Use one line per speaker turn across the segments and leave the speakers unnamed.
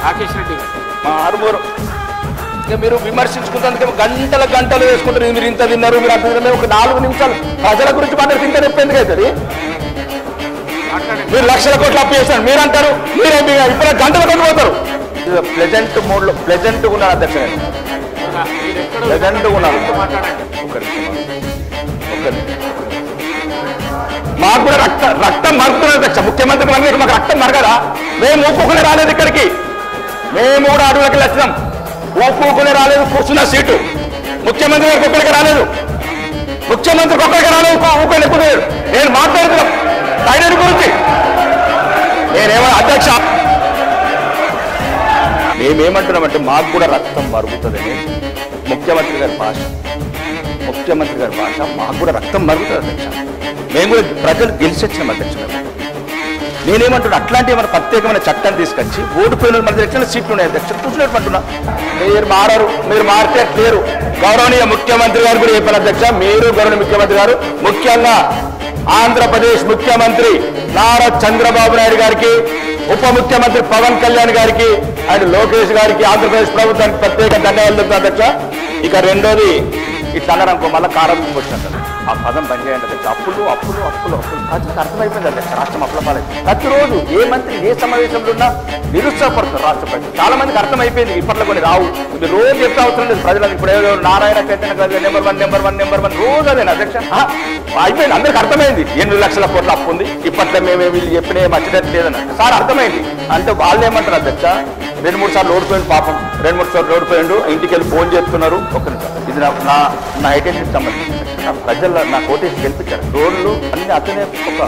రాకేష్ రెడ్డి గారు
మా ఆరుమూరు ఇక మీరు విమర్శించుకుంటే గంటలు గంటలు వేసుకుంటారు. మీరు ఇంత తిన్నారు, మీరు అంత తిన్నారు. ఒక 4 నిమిషాలు ప్రజల గురించి మాట్లాడితే ఇంత నొప్పి ఎందుకు అవుతుంది? మీరు లక్షల కోట్లు అప్పు చేస్తారు మీరు అంటారు. మీరేం ఇప్పుడు గంటలు కొట్టు పోతారు. ప్లెజెంట్ మూడ్లో ప్లెజెంట్గా ఉన్నాను అధ్యక్ష. నేను ప్లెజెంట్గా ఉన్నాను. మాకు కూడా రక్తం మరుగుతున్నది అధ్యక్ష. ముఖ్యమంత్రి మాకు రక్తం మరగదా? మేము ఊపుకునే రాలేదు ఇక్కడికి. మేము కూడా అడవులకి వచ్చినాం. ఊపుకునే రాలేదు. కూర్చున్న సీటు ముఖ్యమంత్రి గారికి ఒక్కడికి రాలేదు. ముఖ్యమంత్రికి ఒక్కడికి రాలేదు. ఊకొని ఎక్కువ నేను మాట్లాడుతున్నాం ఆయన గురించి. నేనేమో అధ్యక్ష మేమేమంటున్నామంటే మాకు కూడా రక్తం మరుగుతుందని ముఖ్యమంత్రి గారి భాష మాకు కూడా రక్తం మరుగుతుంది అధ్యక్ష. మేము కూడా ప్రజలు గెలిచి వచ్చినాం అధ్యక్ష. నేనేమంటున్నా అట్లాంటి ఏమైనా ప్రత్యేకమైన చట్టం తీసుకొచ్చి ఓడిపోయిన మన ఎలక్షన్ సీట్లు ఉన్నాయి అధ్యక్ష. కూర్చున్నట్టు మీరు మారారు, మీరు మారితే లేరు. గౌరవనీయ ముఖ్యమంత్రి గారు కూడా చెప్పారు అధ్యక్ష. మీరు గౌరవనీయ ముఖ్యమంత్రి గారు ముఖ్యంగా ఆంధ్రప్రదేశ్ ముఖ్యమంత్రి నారా చంద్రబాబు నాయుడు గారికి, ఉప ముఖ్యమంత్రి పవన్ కళ్యాణ్ గారికి అండ్ లోకేష్ గారికి, ఆంధ్రప్రదేశ్ ప్రభుత్వానికి ప్రత్యేక ధన్యవాదాలు చెప్తాను అధ్యక్ష. ఇక రెండోది ఇట్లా అన్నారనుకో మళ్ళీ కారం వచ్చినట్టు ఆ పదం బంద్ చేయండి అధ్యక్ష. అప్పులు అప్పులు అప్పులు అప్పులు ప్రజలకు అర్థమైపోయింది అధ్యక్ష. రాష్ట్రం అప్పుల పాలైంది. ప్రతిరోజు ఏ మంత్రి ఏ సమావేశంలో ఉన్నా నిరుత్సాహపడుతున్నారు రాష్ట్ర ప్రజలు. చాలా మందికి అర్థమైపోయింది. ఇప్పట్లో కొన్ని రావు. ఇది రోజు చెప్తా అవసరం లేదు ప్రజలకు. ఇప్పుడు ఏదో నారాయణ చైతన్య నెంబర్ 1 రోజు అదేనా అధ్యక్ష? అయిపోయింది. అందరికి అర్థమైంది 8 లక్షల కోట్ల అప్పు ఉంది. ఇప్పట్లో మేము వీళ్ళు చెప్పిన మర్చినట్టు లేదని సార్ అర్థమైంది. అంటే వాళ్ళు ఏమంటారు అధ్యక్ష? 2-3 సార్లు ఓడిపోయింది పాపం. 2-3 సార్లు ఓడిపోయిండు. ఇంటికి వెళ్ళి ఫోన్ చేస్తున్నారు. ఒక నిమిషం, ఇది నా ఐడెంటిటీకి సంబంధించి నా ప్రజల నా కోటేసి గెలిపించారు. రోడ్లు అన్ని అతనే ఒక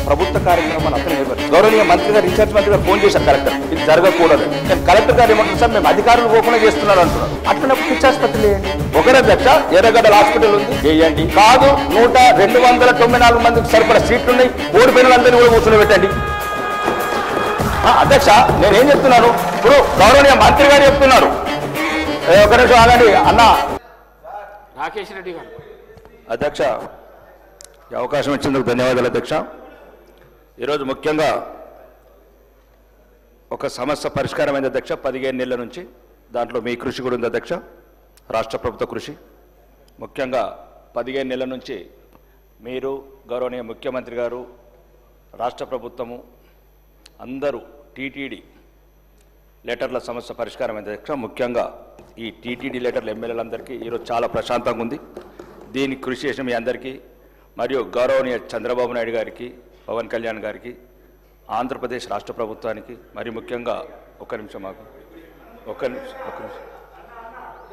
ప్రభుత్వ కార్యక్రమాలు అతనే నిర్వహించారు. గౌరవనీయ మంత్రి గారు, ఇన్ఛార్జ్ మంత్రి గారు ఫోన్ చేశారు కలెక్టర్, ఇది జరగకూడదు. నేను కలెక్టర్ గారు ఏమంటారు సార్, మేము అధికారులు పోకుండా చేస్తున్నారు అంటున్నారు. అట్లనే పిచ్చాసుపత్రి వేయండి. ఒకరే అధ్యక్ష ఎర్రగడ్డ హాస్పిటల్ ఉంది వేయండి. కాదు 294 మందికి సరిపడా సీట్లు ఉన్నాయి. ఓడిపోయిన వాళ్ళందరినీ కూడా కూర్చొని పెట్టండి. అధ్యక్ష నేనేం చెప్తున్నాను, ఇప్పుడు గౌరవనీయ మంత్రి గారు చెప్తున్నారు. ఒక నిమిషం ఆగండి అన్న.
రాకేష్ రెడ్డి గారు
అధ్యక్ష ఈ అవకాశం ఇచ్చినందుకు ధన్యవాదాలు అధ్యక్ష. ఈరోజు ముఖ్యంగా ఒక సమస్య పరిష్కారమైంది అధ్యక్ష 15 నెలల నుంచి. దాంట్లో మీ కృషి కూడా ఉంది అధ్యక్ష, రాష్ట్ర ప్రభుత్వ కృషి. ముఖ్యంగా 15 నెలల నుంచి మీరు గౌరవనీయ ముఖ్యమంత్రి గారు, రాష్ట్ర ప్రభుత్వము అందరూ టీటీడీ లెటర్ల సమస్య పరిష్కారమైంది అధ్యక్ష. ముఖ్యంగా ఈ టీటీడీ లెటర్ల ఎమ్మెల్యేలందరికీ ఈరోజు చాలా ప్రశాంతంగా ఉంది. దీనికి కృషి చేసిన మీ అందరికీ మరియు గౌరవనీయ చంద్రబాబు నాయుడు గారికి, పవన్ కళ్యాణ్ గారికి, ఆంధ్రప్రదేశ్ రాష్ట్ర ప్రభుత్వానికి మరి ముఖ్యంగా ఒక నిమిషం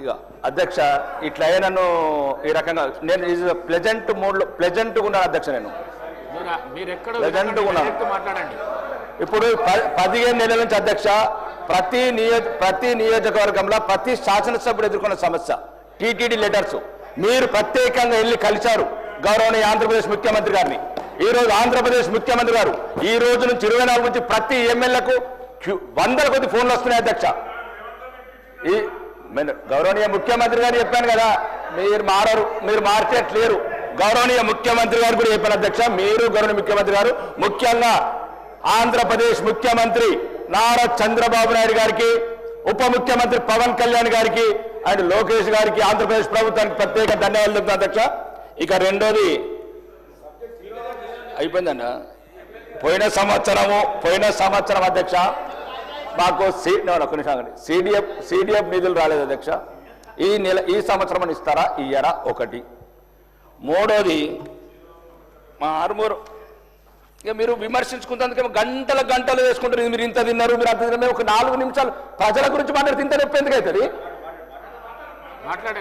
ఇక అధ్యక్ష ఇట్లా నన్ను ఈ రకంగా నేను ప్లెజెంట్ మూడ్లో ప్లెజెంట్గా ఉన్నాను అధ్యక్ష. నేను ప్లెజెంట్గా ఉన్నాను.
మాట్లాడండి.
ఇప్పుడు 15 నెలల నుంచి అధ్యక్ష ప్రతి నియోజకవర్గంలో ప్రతి శాసనసభ్యుడు ఎదుర్కొన్న సమస్య టీటీడీ లెటర్స్. మీరు ప్రత్యేకంగా వెళ్ళి కలిశారు గౌరవనీయ ఆంధ్రప్రదేశ్ ముఖ్యమంత్రి గారిని. ఈరోజు ఆంధ్రప్రదేశ్ ముఖ్యమంత్రి గారు ఈ రోజు నుంచి 24 నుంచి ప్రతి ఎమ్మెల్యేలకు 100 కొద్ది ఫోన్లు వస్తున్నాయి అధ్యక్ష. ఈ గౌరవనీయ ముఖ్యమంత్రి గారు చెప్పాను కదా, మీరు మారరు, మీరు మార్చేట్లేరు. గౌరవనీయ ముఖ్యమంత్రి గారు కూడా చెప్పాను అధ్యక్ష. మీరు గౌరవనీయ ముఖ్యమంత్రి గారు ముఖ్యంగా ఆంధ్రప్రదేశ్ ముఖ్యమంత్రి నారా చంద్రబాబు నాయుడు గారికి, ఉప ముఖ్యమంత్రి పవన్ కళ్యాణ్ గారికి అండ్ లోకేష్ గారికి, ఆంధ్రప్రదేశ్ ప్రభుత్వానికి ప్రత్యేక ధన్యవాదాలు చెప్తాను అధ్యక్ష. ఇక రెండోది అయిపోయిందన్న. పోయిన సంవత్సరం అధ్యక్ష మాకు సిడిఎఫ్ నిధులు రాలేదు అధ్యక్ష. ఈ సంవత్సరం ఇస్తారా ఇయ్యారా? ఒకటి. మూడోది మా ఆరుమూరు ఇక మీరు విమర్శించుకుంటే గంటలు వేసుకుంటారు. మీరు ఇంత తిన్నారు, మీరు అంత తిన్నారు. ఒక 4 నిమిషాలు ప్రజల గురించి మాట్లాడితే ఇంత నొప్పి ఎందుకు అవుతుంది?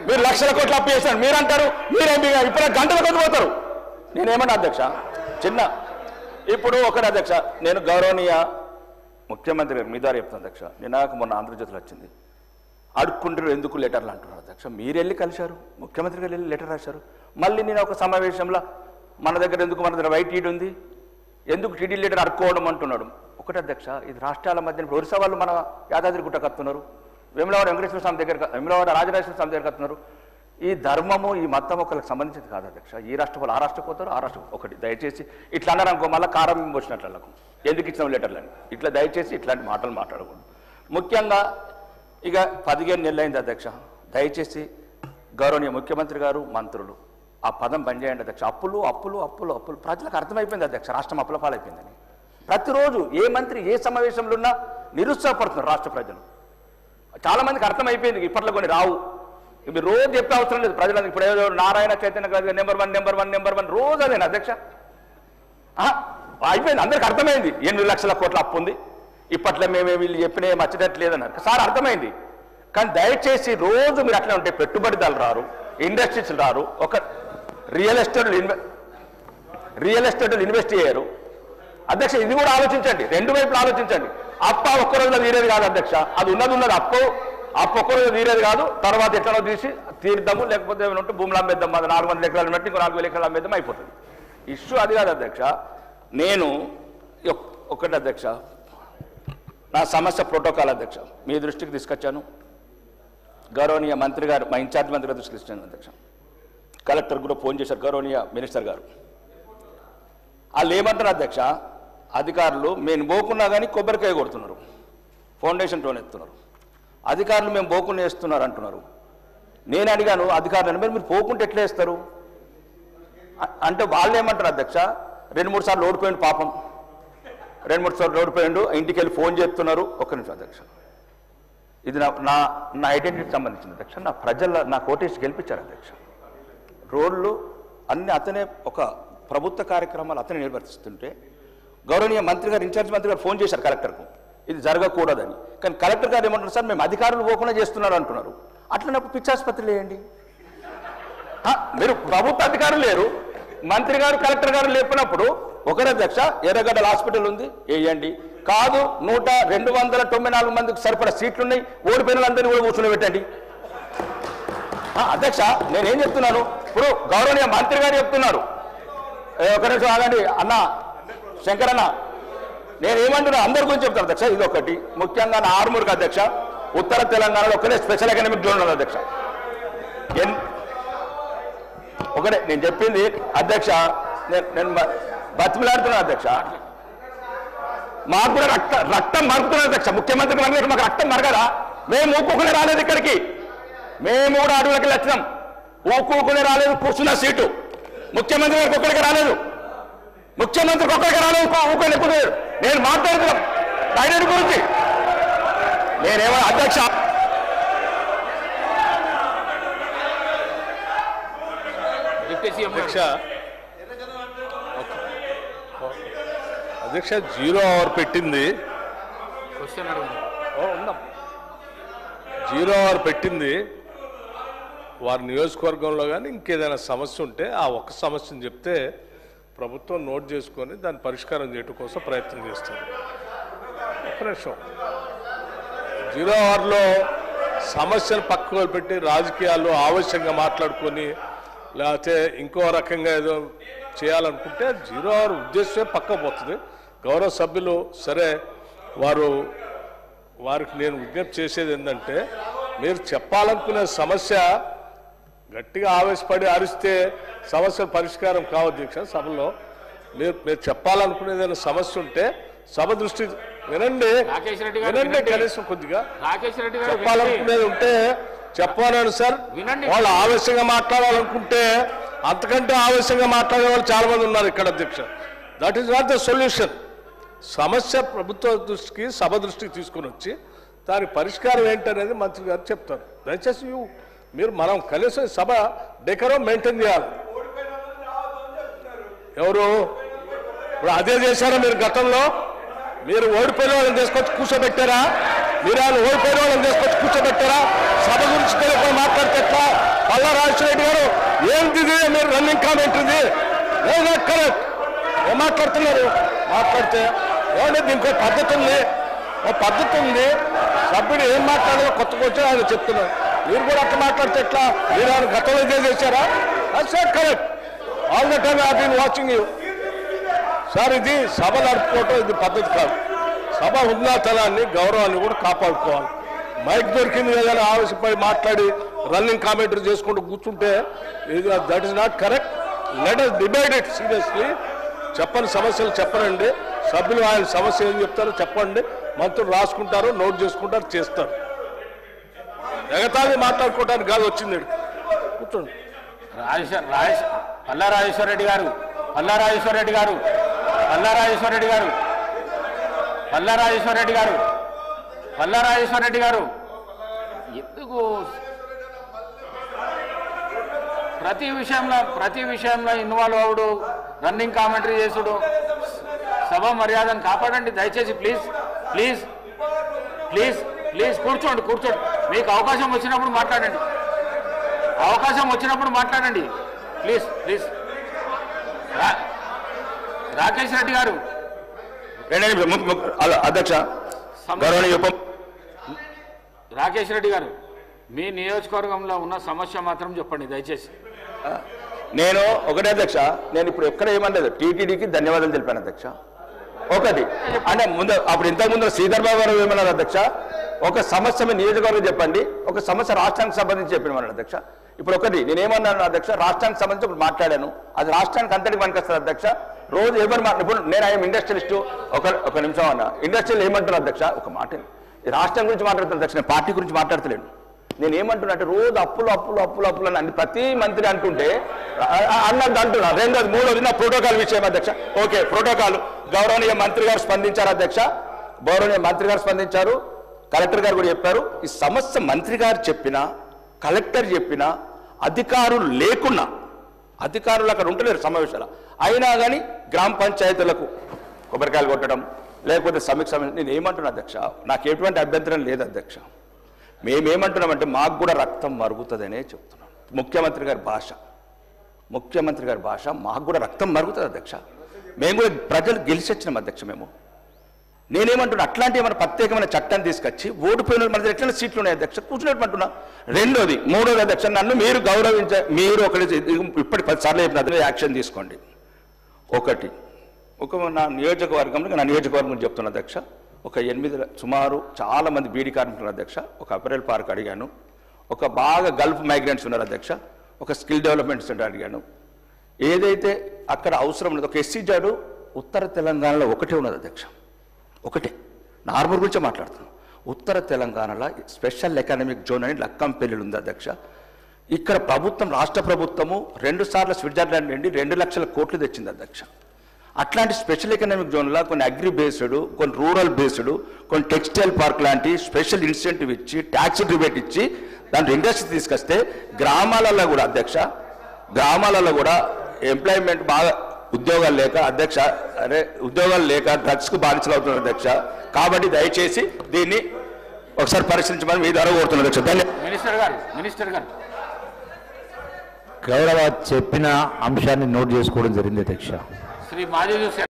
మీరు లక్షల కోట్లు అప్పు చేశారు మీరు అంటారు. మీరేం ఇప్పుడు గంటల కొద్ది పోతారు. నేనేమన్నా అధ్యక్ష ఇప్పుడు ఒకటి అధ్యక్ష, నేను గౌరవనీయ ముఖ్యమంత్రి గారు మీ ద్వారా చెప్తాను అధ్యక్ష. నాకు మొన్న ఆంధ్రజ్యోతిలో వచ్చింది, అడుక్కుంటారు ఎందుకు లెటర్లు అంటున్నారు అధ్యక్ష. మీరు వెళ్ళి కలిశారు, ముఖ్యమంత్రి గారు వెళ్ళి లెటర్ రాశారు. మళ్ళీ నేను ఒక సమావేశంలో మన దగ్గర వైట్ ఈడ్ ఉంది, ఎందుకు టీడీ లెటర్ అడుక్కోవడం అంటున్నాడు. ఒకటి అధ్యక్ష, ఇది రాష్ట్రాల మధ్య ఒరిస్సా వాళ్ళు మన యాదాద్రి గుట్ట కత్తున్నారు, వేములవాడ వెంకటేశ్వర స్వామి దగ్గర, వేములవాడ రాజరాజేశ్వర స్వామి దగ్గర కత్తున్నారు. ఈ ధర్మము ఈ మతం ఒకరికి సంబంధించింది కాదు అధ్యక్ష. ఈ రాష్ట్ర వాళ్ళు ఆ రాష్ట్రం పోతారు, ఆ రాష్ట్రం ఒకటి. దయచేసి ఇట్లా అన్నారు అనుకో మళ్ళీ కారం వచ్చినట్లకు ఎందుకు ఇచ్చిన లెటర్లని ఇట్లా దయచేసి ఇట్లాంటి మాటలు మాట్లాడకూడదు. ముఖ్యంగా ఇక 15 నెలలు అయింది అధ్యక్ష. దయచేసి గౌరవనీయ ముఖ్యమంత్రి గారు, మంత్రులు ఆ పదం బంద్ చేయండి అధ్యక్ష. అప్పులు అప్పులు అప్పులు అప్పులు ప్రజలకు అర్థమైపోయింది అధ్యక్ష, రాష్ట్రం అప్పుల పాలైపోయిందని. ప్రతిరోజు ఏ మంత్రి ఏ సమావేశంలో ఉన్నా నిరుత్సాహపడుతున్నారు రాష్ట్ర ప్రజలు. చాలామందికి అర్థమైపోయింది, ఇప్పట్లో కొన్ని రావు. ఇవి రోజు చెప్పే అవసరం లేదు ప్రజలకు. ఇప్పుడు ఏదో నారాయణ చైతన్య గారు నెంబర్ వన్ రోజు అదేనా అధ్యక్ష? అయిపోయింది, అందరికి అర్థమైంది 8 లక్షల కోట్ల అప్పు ఉంది. ఇప్పట్లో మేము వీళ్ళు చెప్పిన ఏం వచ్చేటట్లేదన్నారు సార్, అర్థమైంది. కానీ దయచేసి రోజు మీరు అట్లా ఉంటే పెట్టుబడిదారులు రారు, ఇండస్ట్రీస్ రారు, ఒక రియల్ ఎస్టేట్లు ఇన్వెస్ట్ చేయరు అధ్యక్ష. ఇది కూడా ఆలోచించండి, 2 వైపులు ఆలోచించండి. అప్ప ఒక్క రోజులో తీరేది కాదు అధ్యక్ష, అది ఉన్నది అప్పు ఒక్క రోజు తీరేది కాదు. తర్వాత ఎట్లనో తీసి తీర్దాము, లేకపోతే ఏమైనా ఉంటే భూములు అమ్మేద్దాం, అది 400 ఎకరాలు బట్టి ఇంకో 4000 ఎకరాలు అమ్మేద్దాం, అయిపోతుంది. ఇష్యూ అది కాదు అధ్యక్ష. నేను ఒకటి అధ్యక్ష, నా సమస్య ప్రోటోకాల్ అధ్యక్ష మీ దృష్టికి తీసుకొచ్చాను. గౌరవనీయ మంత్రి గారు, మా ఇన్ఛార్జ్ మంత్రి గారు దృష్టికి తీసుకొచ్చాను అధ్యక్ష. కలెక్టర్ కూడా ఫోన్ చేశారు, గౌరవనీయ మినిస్టర్ గారు. వాళ్ళు ఏమంటారు అధ్యక్ష, అధికారులు మేము పోకున్నా కానీ కొబ్బరికాయ కొడుతున్నారు, ఫౌండేషన్ టోన్ ఎత్తున్నారు. అధికారులు మేము పోకుండా వేస్తున్నారు అంటున్నారు. నేను అడిగాను అధికారులను, మీరు పోకుంటే ఎట్లా వేస్తారు అంటే వాళ్ళు ఏమంటారు అధ్యక్ష, 2-3 సార్లు ఓడిపోయిండు పాపం, 2-3 సార్లు ఓడిపోయిండు, ఇంటికి వెళ్ళి ఫోన్ చేస్తున్నారు. ఒక్క నిమిషం అధ్యక్ష, ఇది నా ఐడెంటిటీకి సంబంధించిన అధ్యక్ష. నా ప్రజల నా కోటేసి గెలిపించారు అధ్యక్ష. రోడ్లు అన్ని అతనే, ఒక ప్రభుత్వ కార్యక్రమాలు అతనే నిర్వర్తిస్తుంటే గౌరవనీయ మంత్రి గారు, ఇన్ఛార్జ్ మంత్రి గారు ఫోన్ చేశారు కలెక్టర్కు ఇది జరగకూడదని. కానీ కలెక్టర్ గారు ఏమంటున్నారు, సార్ మేము అధికారులు పోకుండా చేస్తున్నారు అంటున్నారు. అట్లనప్పుడు పిచ్చాసుపత్రులు వేయండి. మీరు ప్రభుత్వ అధికారులు లేరు, మంత్రి గారు కలెక్టర్ గారు లేపినప్పుడు ఒకరే అధ్యక్ష, ఎర్రగడ్డల హాస్పిటల్ ఉంది వేయండి. కాదు 294 మందికి సరిపడా సీట్లు ఉన్నాయి, ఓడిపోయిన వాళ్ళందరినీ కూడా కూర్చొని పెట్టండి. అధ్యక్ష నేనేం చెప్తున్నాను, ఇప్పుడు గౌరవనీయ మంత్రి గారు చెప్తున్నారు, ఒక నిమిషం ఆగండి అన్న శంకరన్న, నేనేమంటున్నా అందరి గురించి చెప్తాను అధ్యక్ష. ఇది ఒకటి ముఖ్యంగా నా ఆర్మూర్కి అధ్యక్ష, ఉత్తర తెలంగాణలో ఒకటే స్పెషల్ ఎకనామిక్ జోన్ ఉన్నది అధ్యక్ష. ఒకటే నేను చెప్పింది అధ్యక్ష, నేను బతిమిలాడుతున్నాను అధ్యక్ష. మాకు కూడా రక్తం మరుగుతున్నది అధ్యక్ష. ముఖ్యమంత్రి మాకు రక్తం మరగదా? మేము ఊపుకునే రాలేదు ఇక్కడికి, మేము కూడా అడవులకి వచ్చినాం, ఊపుకునే రాలేదు. కూర్చున్న సీటు ముఖ్యమంత్రి గారికి ఒక్కడికి రాలేదు, ముఖ్యమంత్రికి ఒక్కడికి రాలేదు, ఊకొని ఎప్పుడు. నేను మాట్లాడుతున్నాం ఐడెంటి గురించి. నేనేమో అధ్యక్ష
అధ్యక్ష 0 అవర్ పెట్టింది, 0 అవర్ పెట్టింది. వారి నియోజకవర్గంలో కానీ ఇంకేదైనా సమస్య ఉంటే ఆ ఒక్క సమస్యను చెప్తే ప్రభుత్వం నోట్ చేసుకొని దాన్ని పరిష్కారం చేయడం కోసం ప్రయత్నం చేస్తుంది. ఒక్క నిమిషం, 0 అవర్లో సమస్యను పక్కకు పెట్టి రాజకీయాల్లో ఆవశ్యంగా మాట్లాడుకొని లేకపోతే ఇంకో రకంగా ఏదో చేయాలనుకుంటే 0 అవర్ ఉద్దేశమే పక్క పోతుంది. గౌరవ సభ్యులు సరే, వారికి నేను విజ్ఞప్తి చేసేది ఏంటంటే, మీరు చెప్పాలనుకునే సమస్య గట్టిగా ఆవేశపడి అరిస్తే సమస్య పరిష్కారం కావు అధ్యక్ష. సభలో మీరు చెప్పాలనుకునేదైనా సమస్య ఉంటే సభ దృష్టి వినండి, కనీసం కొద్దిగా చెప్పాలనుకునేది ఉంటే చెప్పాలని సార్. వాళ్ళు ఆవేశంగా మాట్లాడాలనుకుంటే అంతకంటే ఆవేశంగా మాట్లాడే వాళ్ళు చాలా మంది ఉన్నారు ఇక్కడ అధ్యక్ష. That is not the solution. సమస్య ప్రభుత్వ దృష్టికి, సభ దృష్టికి తీసుకుని వచ్చి దాని పరిష్కారం ఏంటనేది మంత్రి గారు చెప్తారు. దయచేసి మనం కనీసం సభ డెకరం మెయింటైన్ చేయాలి. ఎవరు ఇప్పుడు అదే చేశారా? మీరు గతంలో మీరు ఓడిపోయిన వాళ్ళని తీసుకొచ్చి కూర్చోబెట్టారా? మీరు ఆయన ఓడిపోయిన వాళ్ళని తీసుకొచ్చి కూర్చోబెట్టారా? సభ గురించి తెలియకుండా మాట్లాడితే ఎట్లా? పల్లా రాజశేఖర గారు ఏంటి మీరు రన్నింగ్ కామెంట్ ఇది కరెక్ట్ ఏం మాట్లాడుతున్నారు? మాట్లాడితే ఏమంటే దీనికి ఒక పద్ధతి ఉంది, సభ్యుడు ఏం మాట్లాడాలో కొత్తగా వచ్చి ఆయన చెప్తున్నారు. మీరు కూడా అట్లా మాట్లాడితే ఎట్లా? మీరు ఆయన గతంలో ఇదే చేశారా? Sir correct, all the time I been watching you sir. ఇది సభ నడుపుకోవటం ఇది పద్ధతి కాదు. సభ ఉన్నతనాన్ని, గౌరవాన్ని కూడా కాపాడుకోవాలి. మైక్ దొరికింది ఏదైనా ఆవేశపై మాట్లాడి రన్నింగ్ కామెంటరీ చేసుకుంటూ కూర్చుంటే that is not correct. Let us debate it seriously. చెప్పని సమస్యలు చెప్పనండి, సభ్యులు ఆయన సమస్య ఏం చెప్తారో చెప్పండి, మంత్రులు రాసుకుంటారు, నోట్ చేసుకుంటారు, చేస్తారు. ఎగతాళి మాట్లాడుకోవడానికి కాదు వచ్చింది. కూర్చోండి.
పల్లా రాజేశ్వర రెడ్డి గారు పల్లా రాజేశ్వర రెడ్డి గారు పల్లా రాజేశ్వర రెడ్డి గారు పల్లా రాజేశ్వర రెడ్డి గారు పల్లా రాజేశ్వర రెడ్డి గారు ఎందుకు ప్రతి విషయంలో ఇన్వాల్వ్ అవుడు, రన్నింగ్ కామెంటరీ చేసుడు? సభ మర్యాదను కాపాడండి దయచేసి. ప్లీజ్ ప్లీజ్ ప్లీజ్ ప్లీజ్ కూర్చోండి. మీకు అవకాశం వచ్చినప్పుడు మాట్లాడండి. Please please. రాకేష్ రెడ్డి గారు.
అధ్యక్ష గౌరవనీయ
రాకేష్ రెడ్డి గారు, మీ నియోజకవర్గంలో ఉన్న సమస్య మాత్రం చెప్పండి దయచేసి.
నేను ఒకటే అధ్యక్ష, నేను ఇప్పుడు ఎక్కడ ఏమనలేదు, టీటీడీకి ధన్యవాదాలు తెలిపాను అధ్యక్ష. ఒకటి అంటే ముందు అప్పుడు ఇంతకుముందు శ్రీధర్ బాబు గారు ఏమన్నారు అధ్యక్ష, ఒక సమస్య మీ నియోజకవర్గం చెప్పండి, ఒక సమస్య రాష్ట్రానికి సంబంధించి చెప్పినమన్నాడు అధ్యక్ష. ఇప్పుడు ఒకటి నేనేమన్నాను అధ్యక్ష, రాష్ట్రానికి సంబంధించి ఇప్పుడు మాట్లాడాను, అది రాష్ట్రానికి అంతటికి పనికొస్తుంది అధ్యక్ష. రోజు ఎవరు ఇప్పుడు నేను ఆయన ఇండస్ట్రియలిస్టు, ఒక నిమిషం అన్న, ఇండస్ట్రియల్ ఏమంటారు అధ్యక్ష, ఒక మాట రాష్ట్రం గురించి మాట్లాడుతాను అధ్యక్ష, నేను పార్టీ గురించి మాట్లాడతలేను. నేను ఏమంటున్నా అంటే రోజు అప్పులు అని ప్రతి మంత్రి అంటుంటే అన్నది అంటున్నా. రెండోది మూడోది నా ప్రోటోకాల్ విషయం అధ్యక్ష. ఓకే, ప్రోటోకాల్ గౌరవనీయ మంత్రి గారు స్పందించారు అధ్యక్ష, కలెక్టర్ గారు కూడా చెప్పారు. ఈ సమస్య మంత్రి గారు చెప్పినా, కలెక్టర్ చెప్పినా, అధికారులు లేకున్నా, అధికారులు అక్కడ ఉంటలేరు సమావేశాలు అయినా కానీ గ్రామ పంచాయతీలకు కొబ్బరికాయలు కొట్టడం లేకపోతే సమీక్ష, నేను ఏమంటున్నా అధ్యక్ష, నాకు ఎటువంటి అభ్యంతరం లేదు అధ్యక్ష. మేమేమంటున్నామంటే మాకు కూడా రక్తం మరుగుతుందనే చెప్తున్నాం. ముఖ్యమంత్రి గారి భాష మాకు కూడా రక్తం మరుగుతుంది అధ్యక్ష. మేము కూడా ప్రజలు గెలిచొచ్చినాం అధ్యక్ష. నేనేమంటున్నా అట్లాంటి ఏమైనా ప్రత్యేకమైన చట్టాన్ని తీసుకొచ్చి ఓడిపోయిన మన దగ్గర ఎట్లా సీట్లు ఉన్నాయి అధ్యక్ష, కూర్చున్నట్టు. మూడోది అధ్యక్ష, నన్ను మీరు మీరు ఒకటి ఇప్పటి 10 సార్లు చెప్పిన యాక్షన్ తీసుకోండి. నా నియోజకవర్గం చెప్తున్నా అధ్యక్ష, ఒక 8 సుమారు చాలా మంది బీడీ కార్మికులు అధ్యక్ష, ఒక అపెరల్ పార్క్ అడిగాను, ఒక బాగా గల్ఫ్ మైగ్రెంట్స్ ఉన్నారు అధ్యక్ష, ఒక స్కిల్ డెవలప్మెంట్ సెంటర్ అడిగాను. ఏదైతే అక్కడ అవసరం ఉన్నది, ఒక ఎస్సీ జాడు ఉత్తర తెలంగాణలో ఒకటే ఉన్నది అధ్యక్ష, ఒకటే. నార్మల్ గురించే మాట్లాడుతున్నాం. ఉత్తర తెలంగాణలో స్పెషల్ ఎకనామిక్ జోన్ అని లక్కంపల్లిలో ఉంది అధ్యక్ష. ఇక్కడ రాష్ట్ర ప్రభుత్వము 2 సార్లు స్విట్జర్లాండ్ నుండి 2 లక్షల కోట్లు తెచ్చింది అధ్యక్ష. అట్లాంటి స్పెషల్ ఎకనామిక్ జోన్లో కొన్ని అగ్రి బేస్డ్, కొన్ని రూరల్ బేస్డ్, కొన్ని టెక్స్టైల్ పార్క్ లాంటి స్పెషల్ ఇన్సెంటివ్ ఇచ్చి, ట్యాక్స్ రిబేట్ ఇచ్చి దాంట్లో ఇండస్ట్రీ తీసుకొస్తే గ్రామాలలో కూడా అధ్యక్ష, ఎంప్లాయ్మెంట్ బాగా ఉద్యోగాలు లేక అధ్యక్ష, డ్రగ్స్కు బానిసలు అవుతున్నారు అధ్యక్ష. కాబట్టి దయచేసి దీన్ని ఒకసారి పరిశీలించమని మీ ద్వారా కోరుతున్నారు అధ్యక్ష.
మినిస్టర్ గారు
గౌరవ చెప్పిన అంశాన్ని నోట్ చేసుకోవడం జరిగింది అధ్యక్ష.
శ్రీ మాజీ